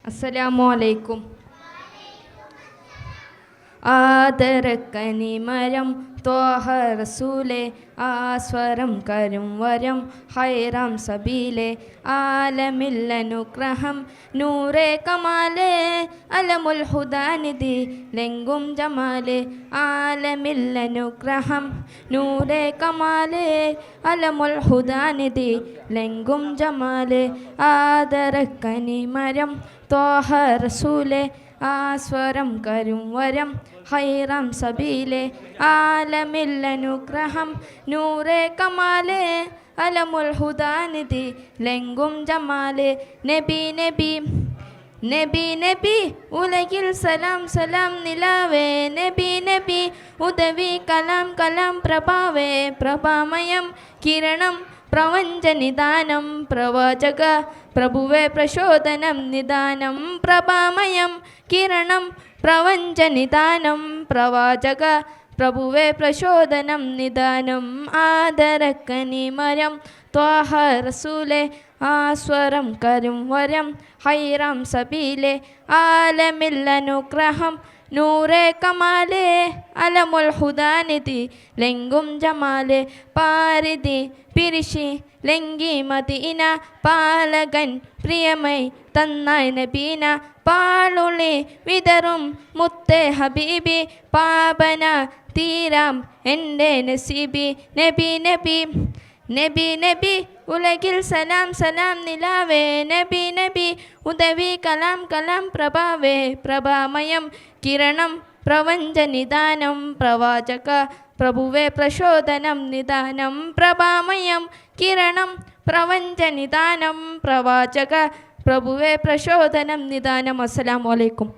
അസ്സലാമു അലൈക്കും. ആദരക്കനിമരം ത്വാഹ റസൂലേ, ആസ്വരം കരും വരം ഹൈറാം സബീലേ, ആലമില്ലനുഗ്രഹം നൂറേ കമാലേ, അലമുൽ ഹുദാനിധി ലെങ്കും ജമാലേ, ആലമില്ലനുഗ്രഹം നൂറേ കമാലേ, അലമുൽ ഹുദാനിധി ലെങ്കും ജമാലേ, ആദരക്കനിമരം ത്വാഹ റസൂലേ, ആസ്വരം കരും വരം ഹൈറാം സബീലേ, ആലമില്ലനുഗ്രഹം നൂറേ കമാലേ, അലമുൽ ഹുദാനിധി ലെങ്കും ജമാലേ. നബി നബി നബി നബി ഉലകിൽ സലാം സലാം നിലാവേ, നബി നബി ഉദവി കലാം കലാം പ്രഭാവേ, പ്രഭാമയം കിരണം പ്രപഞ്ചനിദാനം, പ്രവാചക പ്രഭുവേ പ്രചോദനം നിദാനം, പ്രഭാമയം കിരണം പ്രപഞ്ചനിദാനം, പ്രവാചക പ്രഭുവേ പ്രചോദനം നിദാനം, ആദരക്കനിമരം ത്വാഹ റസൂലേ, ആസ്വരം കരും വരം ഹൈറാം സബീലേ, ആലമില്ലനുഗ്രഹം നൂറേ കമാലേ, അലമുൽ ഹുദാനിധി ലെങ്കും ജമാലേ, പാരിധി പിരിശി ലെങ്കി മദീന, പാലകൻ പ്രിയമൈ തന്നായ് നബീന, പാളുളി വിതറും മുത്തേ ഹബീബി, പാപന തീരാം എൻ്റെ നസീബി. നബി നബി നബി നബി ഉലകിൽ സലാം സലാം നിലാവേ, നബി നബി ഉദവി കലാം കലാം പ്രഭാവേ, പ്രഭാമയം കിരണം പ്രപഞ്ചനിദാനം, പ്രവാചക പ്രഭുവേ പ്രചോദനം നിദാനം, പ്രഭാമയം കിരണം പ്രപഞ്ചനിദാനം, പ്രവാചക പ്രഭുവേ പ്രചോദനം നിദാനം. അസ്സലാമു അലൈക്കും.